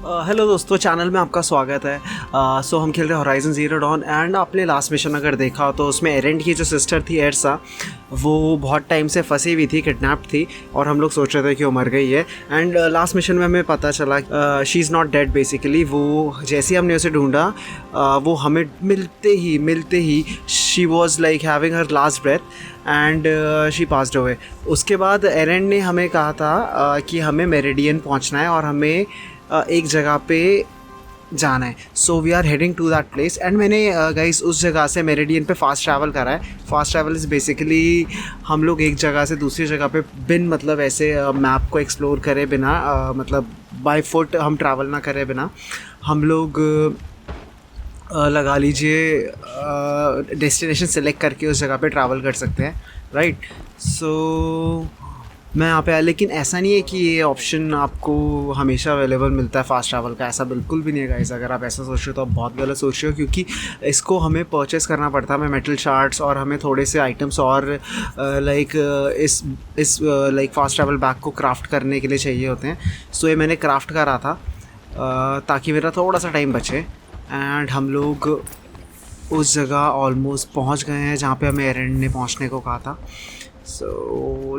Hello दोस्तों, channel में आपका स्वागत है। सो हम खेल रहे हैं Horizon Zero Dawn एंड आपने लास्ट मिशन अगर देखा तो उसमें एरेंट की जो सिस्टर थी एर्सा, वो बहुत टाइम से फंसी हुई थी, किडनैप्ड थी और हम लोग सोच रहे थे कि वो मर गई है। एंड लास्ट मिशन में हमें पता चला she is not dead basically. वो जैसे ही हमने उसे ढूंढा वो हमें मिलते ही she was like having her last breath and she passed away. उसके बाद एरेंट ने हमें कहा था कि हमें मेरिडियन पहुंचना है और हमें एक जगह पे जाना है। So we are heading to that place and मैंने गाइस उस जगह से मेरिडियन पे फास्ट ट्रैवल करा है। फास्ट ट्रैवल इज़ बेसिकली हम लोग एक जगह से दूसरी जगह पे बिन मतलब ऐसे मैप को एक्सप्लोर करे बिना मतलब बाय फुट हम ट्रैवल ना करे बिना हम लोग लगा लीजिए डेस्टिनेशन सेलेक्ट करके उस जगह पे ट्रैवल कर सकते हैं, राइट। सो मैं यहाँ पे आया, लेकिन ऐसा नहीं है कि ये ऑप्शन आपको हमेशा अवेलेबल मिलता है फास्ट ट्रैवल का, ऐसा बिल्कुल भी नहीं है गाइस। अगर आप ऐसा सोच रहे हो तो आप बहुत गलत सोच रहे हो, क्योंकि इसको हमें परचेस करना पड़ता है, हमें मेटल शार्ड्स और हमें थोड़े से आइटम्स और लाइक इस लाइक फास्ट ट्रैवल बैग को क्राफ्ट करने के लिए चाहिए होते हैं। सो ये मैंने क्राफ्ट करा था ताकि मेरा थोड़ा सा टाइम बचे। एंड हम लोग उस जगह ऑलमोस्ट पहुँच गए हैं जहाँ पे हमें एरेंट ने पहुँचने को कहा था। So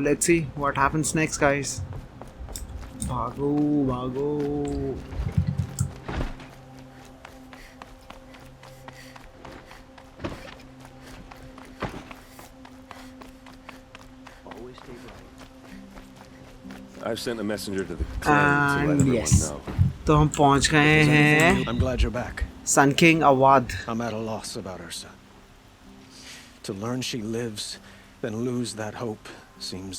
let's see what happens next, guys. भागो। I've sent a messenger to the clan to let everyone know. तो हम पहुंच गए हैं I'm glad you're back. Sun King Avad. I'm at a loss about Ursa. To learn she lives, then lose that hope seems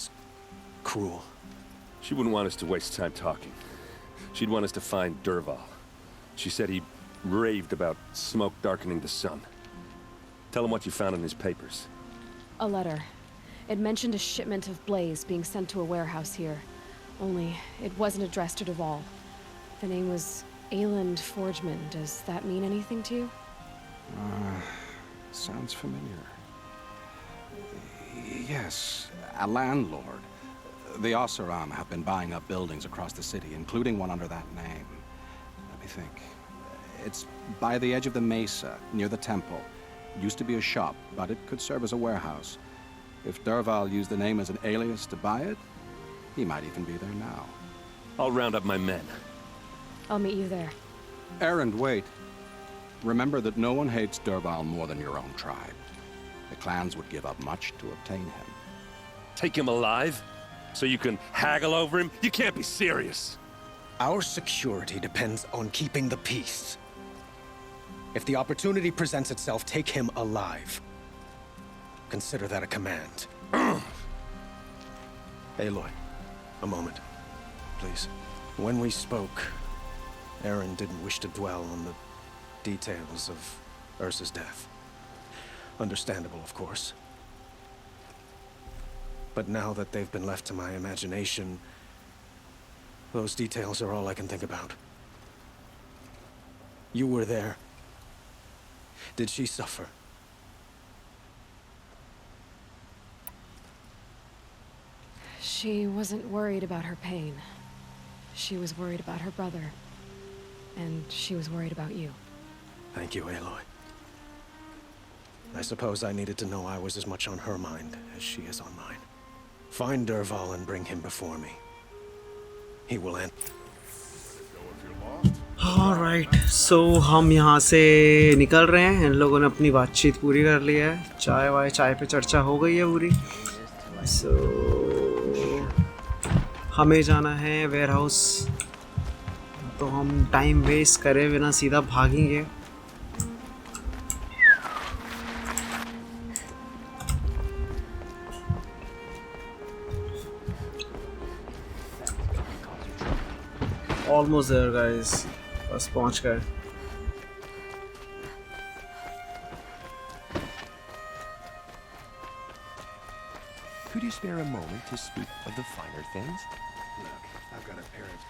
cruel. She wouldn't want us to waste time talking. She'd want us to find Dervahl. She said he raved about smoke darkening the sun. Tell him what you found in his papers. A letter. It mentioned a shipment of blaze being sent to a warehouse here. Only, it wasn't addressed to Dervahl. The name was Ayland Forgeman. Does that mean anything to you? Sounds familiar. Yes, a landlord. The Oseram have been buying up buildings across the city, including one under that name. Let me think. It's by the edge of the mesa, near the temple. Used to be a shop, but it could serve as a warehouse. If Dervahl used the name as an alias to buy it, he might even be there now. I'll round up my men. I'll meet you there. Errand, wait. Remember that no one hates Dervahl more than your own tribe. The clans would give up much to obtain him. Take him alive? So you can haggle over him? You can't be serious. Our security depends on keeping the peace. If the opportunity presents itself, take him alive. Consider that a command. Aloy, a moment, please. When we spoke, Aaron didn't wish to dwell on the details of Ursa's death. Understandable, of course. But now that they've been left to my imagination, those details are all I can think about. You were there. Did she suffer? She wasn't worried about her pain. She was worried about her brother. And she was worried about you. Thank you, Aloy. I suppose I needed to know I was as much on her mind as she is on mine. Find Dervahl and bring him before me. He will end. Alright, so हम यहाँ से निकल रहे हैं। इन लोगों ने अपनी बातचीत पूरी कर ली है, चाय पे चर्चा हो गई है पूरी। So हमें जाना है वेयरहाउस, तो हम टाइम वेस्ट करे बिना सीधा भागेंगे। Almost there, guys. बस पहुंच गए। Could you spare a moment to speak of the finer things? Look, I've got a parent.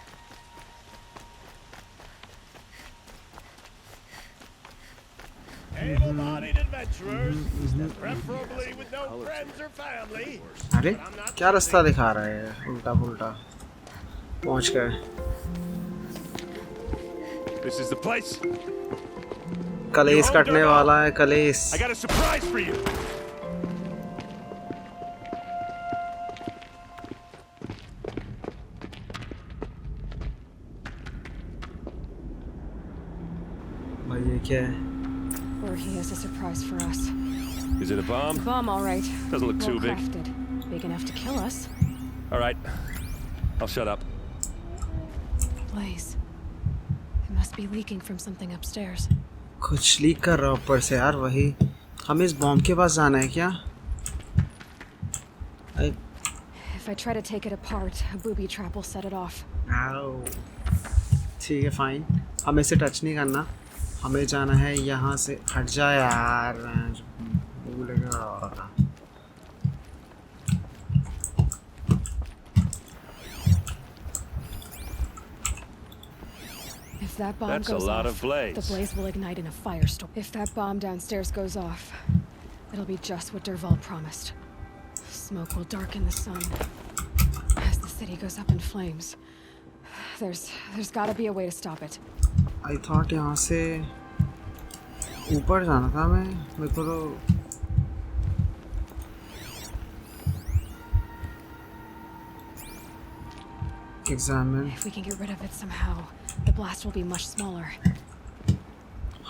Able-bodied adventurers, preferably with no friends or family. अरे क्या रास्ता दिखा रहा है, उल्टा पुल्टा। पहुंच गए। This is the place. कलेस कटने वाला है कलेस। I got a surprise for you. भाई ये क्या है? Or he has a surprise for us. Is it a bomb? Bomb, all right. Doesn't look too Well big. crafted. Big enough to kill us. All right. I'll shut up. Blaze. It must be leaking from something upstairs. कुछ leak कर रहा ऊपर से यार वही। हमें इस bomb के पास जाना है क्या? If I try to take it apart, a booby trap will set it off. ठीक है फाइन। हमें इसे टच नहीं करना। हमें जाना है यहाँ से। हट जा यार। भूलेगा। If that bomb That's a goes lot off, of blaze. the blaze will ignite in a firestorm. If that bomb downstairs goes off, it'll be just what Dervahl promised. Smoke will darken the sun as the city goes up in flames. There's got to be a way to stop it. I thought यहाँ से ऊपर जाना था मैं। मेरे को तो examine. If we can get rid of it somehow, the blast will be much smaller.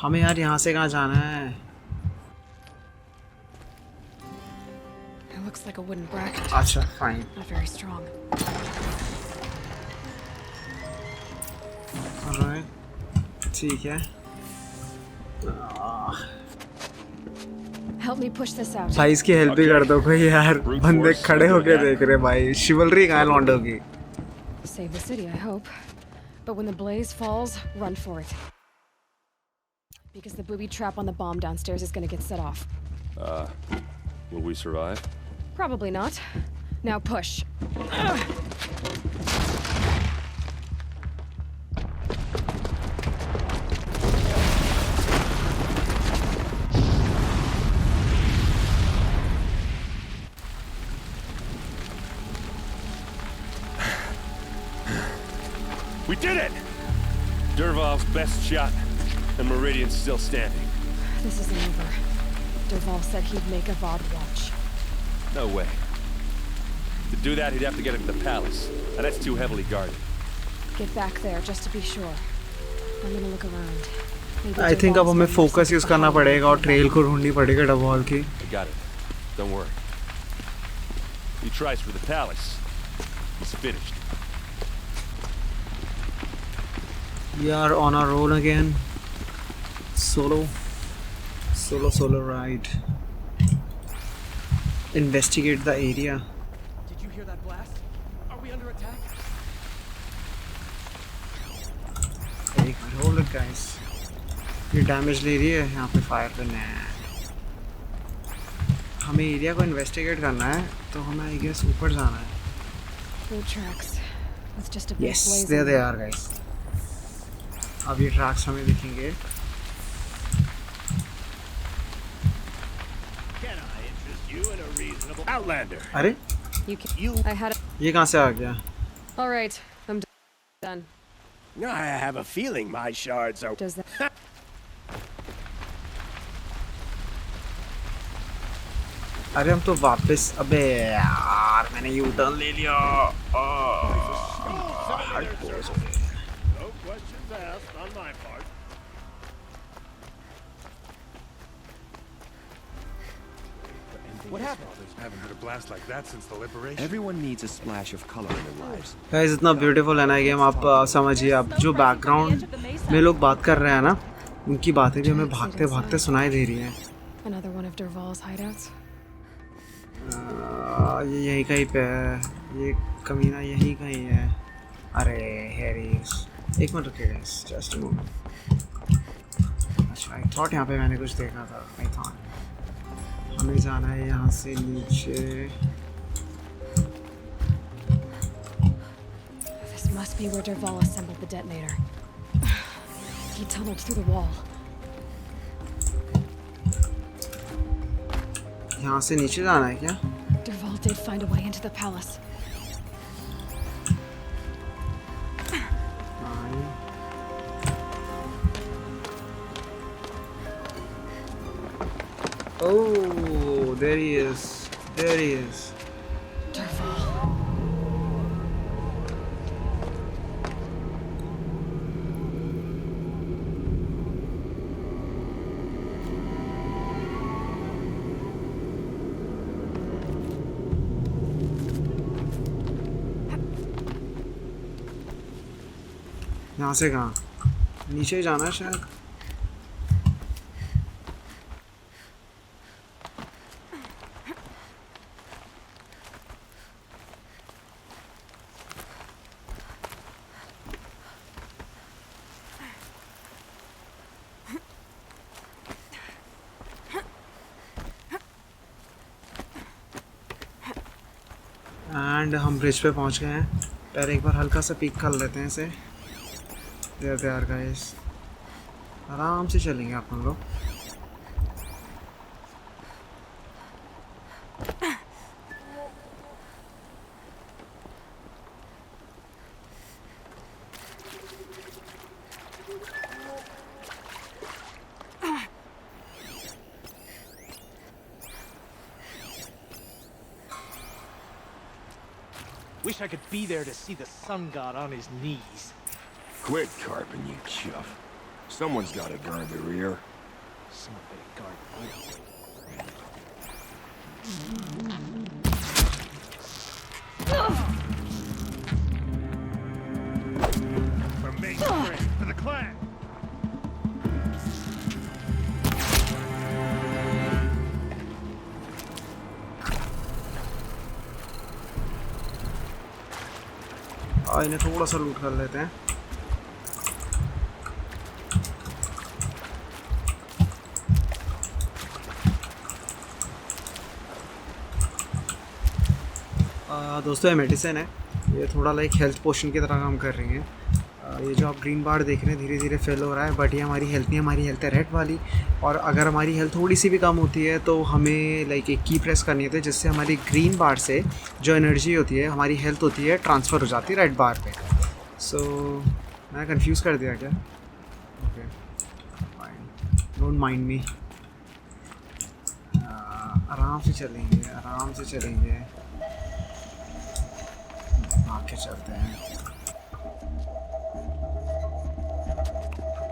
हमें यार यहाँ से कहाँ जाना है? It looks like a wooden bracket. अच्छा fine. Not very strong. Alright. ठीक है। Help me push this out. भाई इसकी हेल्प भी कर दो कोई यार। बंदे खड़े होके देख रहे भाई। शिवलरी कहाँ है लौंडों की? Save the city, I hope. But when the blaze falls, run for it. Because the booby trap on the bomb downstairs is gonna get set off. Will we survive? Probably not. Now push. We did it! Dervahl's best shot, and Meridian's still standing. This isn't over. Dervahl said he'd make Avad watch. No way. To do that, he'd have to get into the palace, and that's too heavily guarded. Get back there just to be sure. I'm gonna look around. Maybe I think अब Dervahl's हमें gonna focus use use something करना to पड़ेगा और trail को ढूंढनी पड़ेगी डबॉल की। I got it. Don't worry. He tries for the palace. He's finished. We are on our own again. Solo ride. Investigate the area. Did you hear that blast? Are we under attack? एक minute hold it guys. ये damage ले रही है यहाँ पे fire करना है। हमें एरिया को इन्वेस्टिगेट करना है तो हमें आई गेस ऊपर जाना है। Food tracks. With just a big Yes, blaze there in they them. are guys. अब ये ट्रैक्स हमें दिखेंगे। Can I interest you in a reasonable Outlander? अरे You I had a... ये कहाँ से आ गया? All right, I'm done. I have a feeling my shards are... Does that... अरे हम तो वापस अबे यार मैंने यू टर्न ले लिया। No questions asked on my part. What happened? Haven't had a blast like that since the liberation. Everyone needs a splash of color in their lives. Guys इतना ब्यूटीफुल है ना गेम। आप समझिए आप जो background में लोग बात कर रहे हैं ना उनकी बातें भी हमें भागते भागते सुनाई दे रही हैं। Another one of Dervahl's hideouts? ये यहीं कहीं पे है। ये कमीना यहीं कहीं है। अरे हैरिस एक मिनट रुकिए गाइस जस्ट अ मोमेंट। अच्छा आई थॉट यहाँ पे मैंने कुछ देखा था। आई थॉट हमें जाना है यहाँ से नीचे। This must be where Dervahl assembled the detonator. He tunneled through the wall. यहाँ से नीचे जाना है क्या? Dervahl did find a way into the palace. Oh, there he is. There he is. Dervahl. यहाँ से कहाँ? नीचे जाना है शायद. एंड हम ब्रिज पे पहुंच गए हैं. पहले एक बार हल्का सा पीक कर लेते हैं इसे. तैयार गाइस, आराम से चलेंगे अपन लोग. Wish I could be there to see the sun god on his knees. Quit carping, you chuff. Someone's got to guard the rear. Somebody guard. For mainspring, for the clan. इन्हें थोड़ा सा लूट कर लेते हैं. दोस्तों ये मेडिसिन है. ये थोड़ा लाइक हेल्थ पोशन की तरह काम कर रही है. ये जो आप ग्रीन बार देख रहे हैं धीरे धीरे फिल हो रहा है, बट ये हमारी हेल्थ नहीं, हमारी हेल्थ है रेड वाली. और अगर हमारी हेल्थ थोड़ी सी भी कम होती है तो हमें लाइक एक की प्रेस करनी होती है, जिससे हमारी ग्रीन बार से जो एनर्जी होती है, हमारी हेल्थ होती है, ट्रांसफ़र हो जाती है रेड बार पे. सो मैं कंफ्यूज कर दिया क्या? ओके फाइन, डोंट माइंड मी. आराम से चलेंगे, आराम से चलेंगे. आके चलते हैं.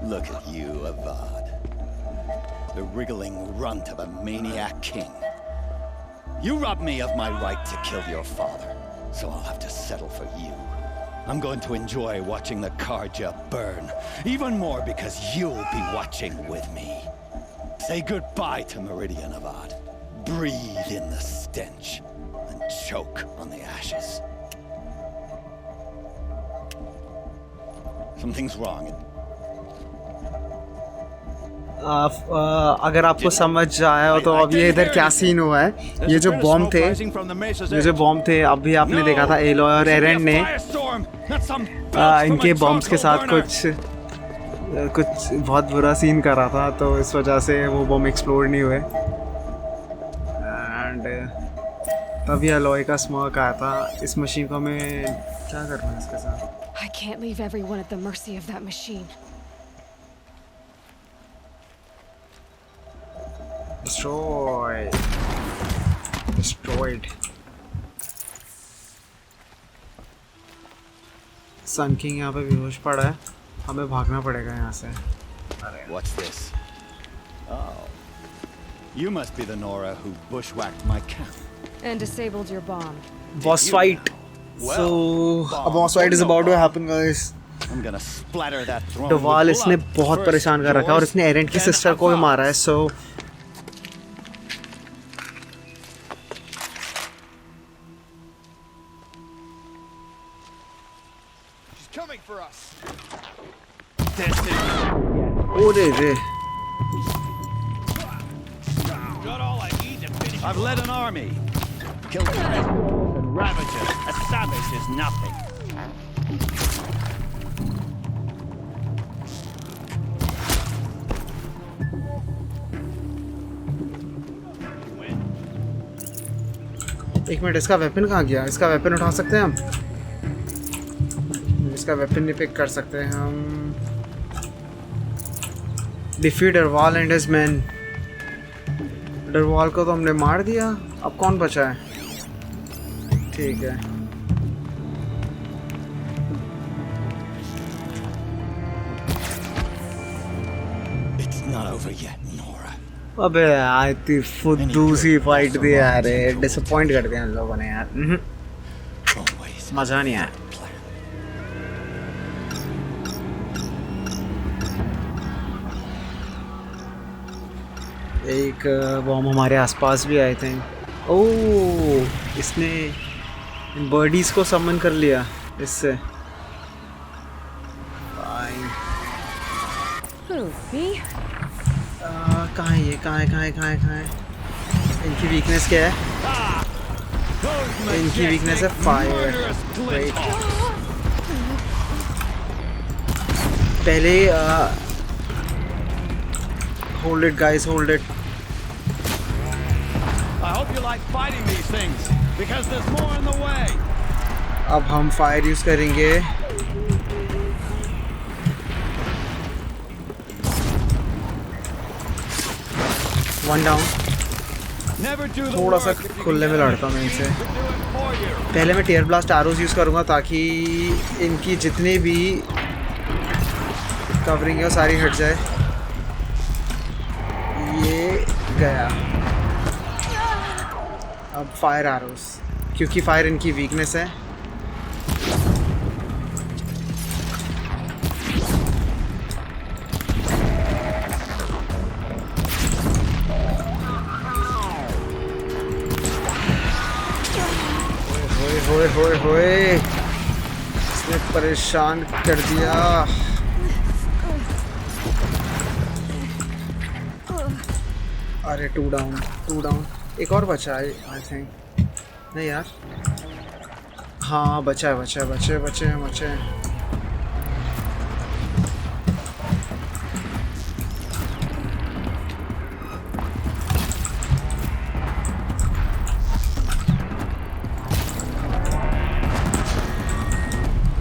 Look at you, Avad. The wriggling runt of a maniac king. You robbed me of my right to kill your father, so I'll have to settle for you. I'm going to enjoy watching the Karja burn, even more because you'll be watching with me. Say goodbye to Meridian, Avad. Breathe in the stench and choke on the ashes. Something's wrong. अगर आपको समझ आया हो तो अब ये इधर क्या सीन हुआ है. ये जो बॉम्ब थे, अभी आपने देखा था एलोय और एरेंट ने इनके बॉम्ब्स के साथ कुछ बहुत बुरा सीन करा था, तो इस वजह से वो बॉम्ब एक्सप्लोड नहीं हुए. एंड तभी एलोय का स्मोक आया था. इस मशीन को हमें क्या करना है इसके साथ? I can't leave everyone at the mercy of that machine. Destroyed. Sun king यहाँ पे बेहोश पड़ा है. हमें भागना पड़ेगा यहाँ से. What's this? Oh. You must be the Nora who bushwhacked my camp. And disabled your bomb. Boss fight. So a boss fight is about to happen, guys. I'm gonna splatter that throne. Dervahl इसने बहुत परेशान कर रखा है और इसने errant की sister को भी मारा है. So Coming for us. oh रे. Got all I need to finish. I've led an army. Killed predators and ravagers. A savage is nothing. एक मिनट, इसका वेपन कहाँ गया? इसका वेपन उठा सकते हैं हम? इसका वेपन नहीं पिक कर सकते हम. Defeat Dervahl and his men. डरवाल को तो हमने मार दिया, अब कौन बचा है? ठीक है, It's not over yet, Nora. अबे यार इतनी फुद्दू सी फाइट दी यार, डिसअपॉइंट कर दिया इन लोगों ने यार। Always. मजा नहीं आया। एक बॉम्ब हमारे आसपास भी आए थे। ओह, इसने बर्डीज को समन कर लिया इससे। फाइन। Who, me? कहाँ है ये? कहाँ है? इनकी वीकनेस क्या है? इनकी वीकनेस है फायर। राइट, पहले hold it guys, hold it. I hope you like fighting these things, because there's more in the way. अब हम फायर यूज करेंगे। One down. Never do the थोड़ा सा work if you खुले can में get लड़ता हूँ मैं इनसे। a machine to do it for you. पहले मैं टीयर ब्लास्ट आरोस यूज़ करूँगा ताकि इनकी जितनी भी कवरिंग है वो सारी हट जाए। ये गया। अब फायर आरोस, क्योंकि फायर इनकी वीकनेस है। होए इसने परेशान कर दिया। अरे टू डाउन। एक और बचा है आई थिंक। नहीं यार, हाँ बचे हैं।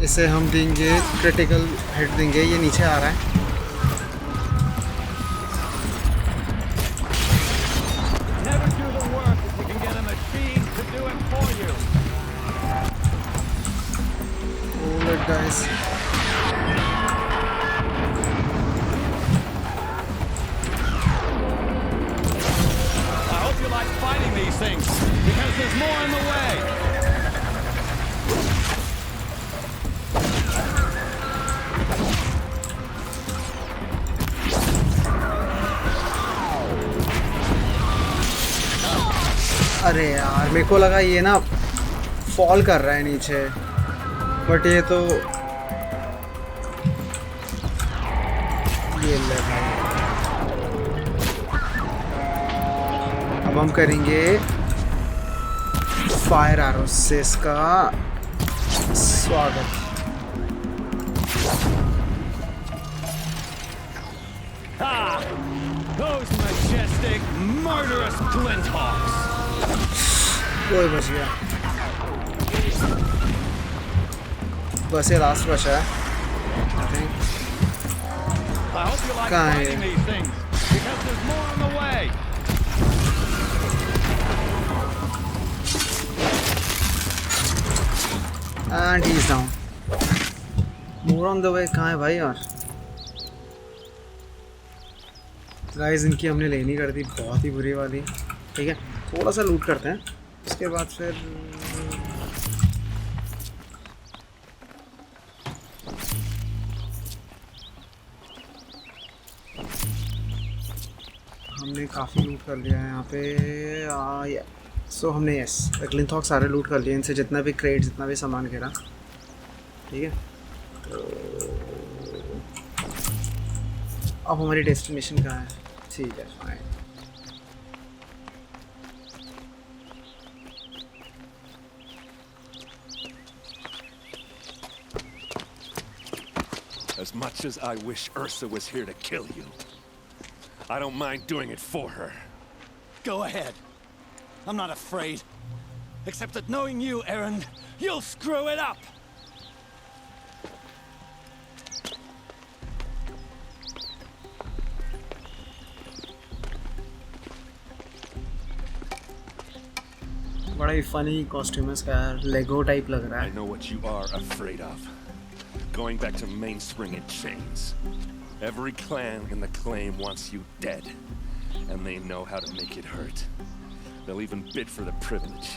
इसे हम देंगे क्रिटिकल हिट देंगे। ये नीचे आ रहा है। Never do the work if you can get a machine to do it for you. Hold it, guys. I hope you like fighting these things, because there's more in the way. अरे यार, मेरे को लगा ये ना fall कर रहा है नीचे, बट ये तो ये ले भाई। अब हम करेंगे फायर आरोस से इसका स्वागत। Ah! Those majestic, murderous glint hawks! कोई बच गया, बस ये लास्ट बचा है। I hope you like कहाँ है? fighting these things, because there's more on the way. And he's down. More on the way। कहाँ है भाई यार? गाइस, इनकी हमने लेनी कर दी बहुत ही बुरी वाली। ठीक है, थोड़ा सा लूट करते हैं, उसके बाद फिर हमने काफ़ी लूट कर लिया है यहाँ पे। सो हमने यस ग्लिंथ हॉक सारे लूट कर लिए, इनसे जितना भी क्रेट, जितना भी सामान गिरा। ठीक है, तो अब हमारी डेस्टिनेशन कहाँ है? ठीक है, fine. As much as I wish Ursa was here to kill you, I don't mind doing it for her. Go ahead. I'm not afraid. Except that knowing you, Aaron, you'll screw it up! बड़ा ही funny costume है इसका यार, लेगो type लग रहा I है. know what you are afraid of. Going back to Mainspring in chains. Every clan in the claim wants you dead. And they know how to make it hurt. They'll even bid for the privilege.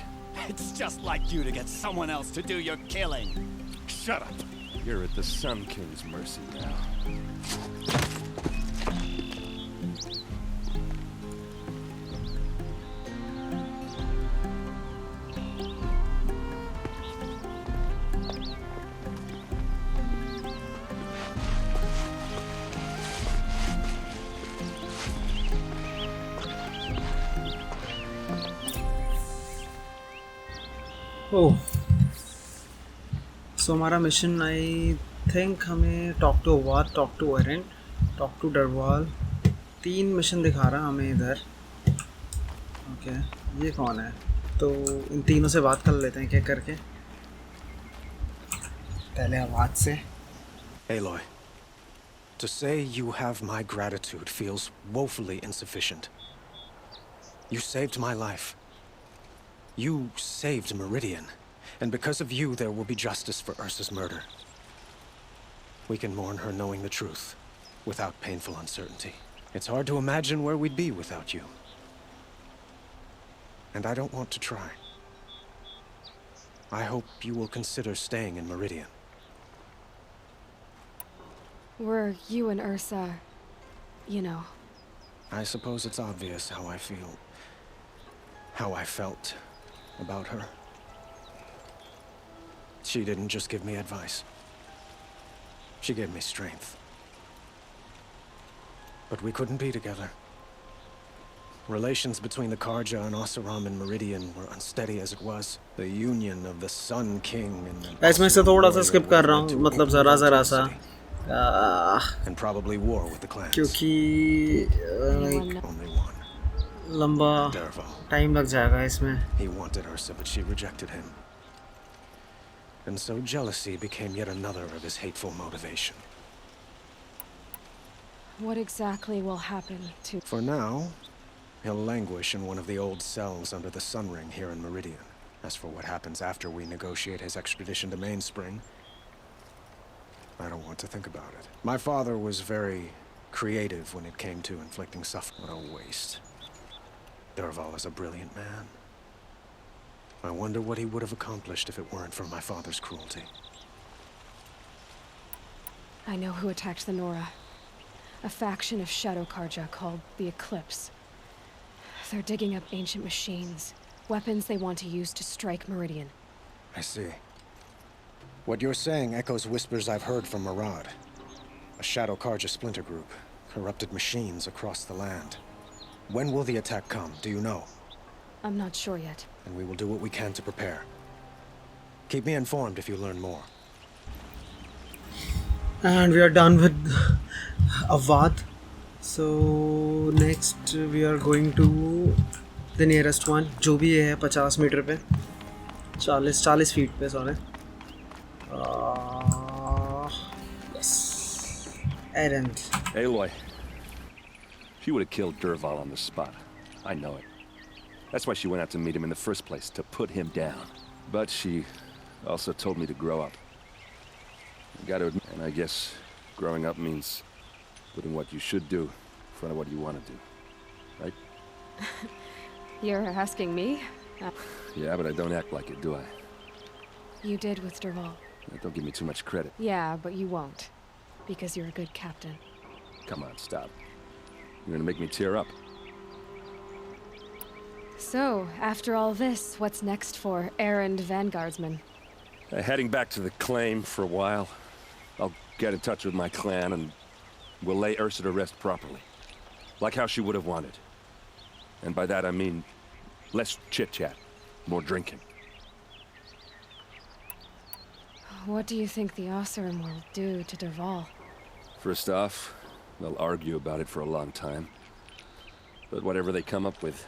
It's just like you to get someone else to do your killing. Shut up! You're at the Sun King's mercy now. Oh, so हमारा mission, I think हमें talk to Awad, talk to Arent, talk to Darwal, 3 mission दिखा रहा है हमें इधर. Okay, ये कौन है? तो इन तीनों से बात कर लेते हैं क्या करके. पहले अवाद से. Aloy, to say you have my gratitude feels woefully insufficient. You saved my life. You saved Meridian, and because of you there will be justice for Ursa's murder. We can mourn her knowing the truth, without painful uncertainty. It's hard to imagine where we'd be without you. And I don't want to try. I hope you will consider staying in Meridian. Were you and Ursa, you know? I suppose it's obvious how I feel. How I felt about her. She didn't just give me advice. She gave me strength. But we couldn't be together. Relations between the Karja and Oseram and Meridian were unsteady as it was. The union of the Sun King and the इसमें से थोड़ा सा skip कर रहा हूँ, मतलब ज़रा सा, and probably war with the clans. क्योंकि Only one. लंबा Dervahl. टाइम लग जाएगा इसमें. He wanted Ursa, but she rejected him. And so jealousy became yet another of his hateful motivation. What exactly will happen to... For now, he'll languish in one of the old cells under the Sun Ring here in Meridian. As for what happens after we negotiate his extradition to Mainspring, I don't want to think about it. My father was very creative when it came to inflicting suffering. What a waste. Dervahl is a brilliant man. I wonder what he would have accomplished if it weren't for my father's cruelty. I know who attacked the Nora. A faction of Shadow Karja called the Eclipse. They're digging up ancient machines, weapons they want to use to strike Meridian. I see. What you're saying echoes whispers I've heard from Marad. A Shadow Karja splinter group, corrupted machines across the land. When will the attack come, do you know? I'm not sure yet. And we will do what we can to prepare. Keep me informed if you learn more. And we are done with Avad. So next we are going to the nearest one, जो भी है 50 metre पे, 40 feet पे, sorry. Yes. Erend. Aloy. She would have killed Dervahl on the spot. I know it. That's why she went out to meet him in the first place, to put him down. But she also told me to grow up. I gotta admit, and I guess growing up means putting what you should do in front of what you want to do. Right? You're asking me? Yeah, but I don't act like it, do I? You did with Dervahl. Don't give me too much credit. Yeah, but you won't. Because you're a good captain. Come on, stop. You're gonna make me tear up. So, after all this, what's next for Erend Vanguardsman? Heading back to the claim for a while. I'll get in touch with my clan and we'll lay Ursa to rest properly. Like how she would have wanted. And by that I mean less chit-chat, more drinking. What do you think the Oseram will do to Dervahl? First off, they'll argue about it for a long time. But whatever they come up with,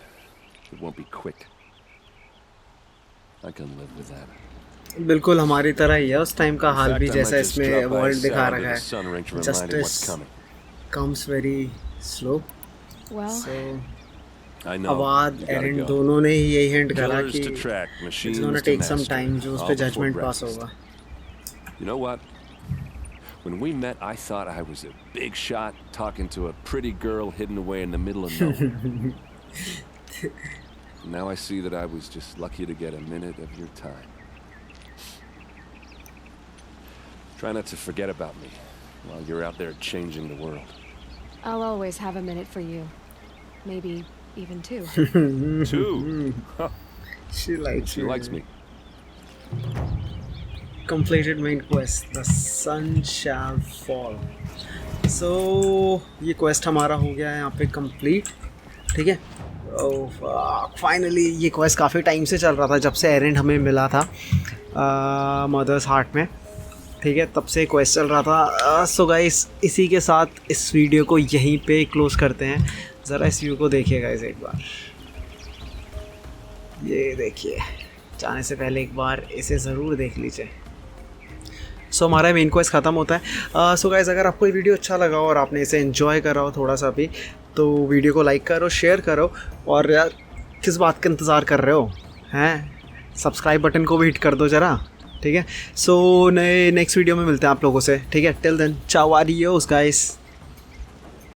it won't be quick. I can live with that. बिल्कुल हमारी तरह ही है उस time का हाल भी, जैसा इसमें world दिखा रखा है. Justice comes very slow. Well, So I know. अवाद You gotta एरेंट go. दोनों ने ही यही हिंट करा Killers कि to track, it's machines gonna to take some master, time जो उस all पे before जजमेंट पास breakfast. होगा. You know what? When we met, I thought I was a big shot talking to a pretty girl hidden away in the middle of nowhere. Now I see that I was just lucky to get a minute of your time. Try not to forget about me while you're out there changing the world. I'll always have a minute for you. Maybe even two. Two. She likes She likes me. Completed main quest. The sun shall fall. So ये quest हमारा हो गया है यहाँ पे complete. ठीक है. Finally ये quest काफ़ी टाइम से चल रहा था जब से एरेंट हमें मिला था मदर्स हार्ट में. ठीक है, तब से क्वेस्ट चल रहा था. सो गाइस इसी के साथ इस वीडियो को यहीं पे क्लोज करते हैं. ज़रा इस व्यू को देखिए गाइस एक बार. ये देखिए, जाने से पहले एक बार इसे ज़रूर देख लीजिए. सो हमारा मेन क्वेस्ट ख़त्म होता है. सो गाइस अगर आपको ये वीडियो अच्छा लगा और आपने इसे एंजॉय करा हो थोड़ा सा भी, तो वीडियो को लाइक करो, शेयर करो. और यार किस बात का इंतज़ार कर रहे हो हैं? सब्सक्राइब बटन को भी हिट कर दो ज़रा. ठीक है, सो नेक्स्ट वीडियो में मिलते हैं आप लोगों से. ठीक है, टिल देन चाओ, आडियोस गाइस.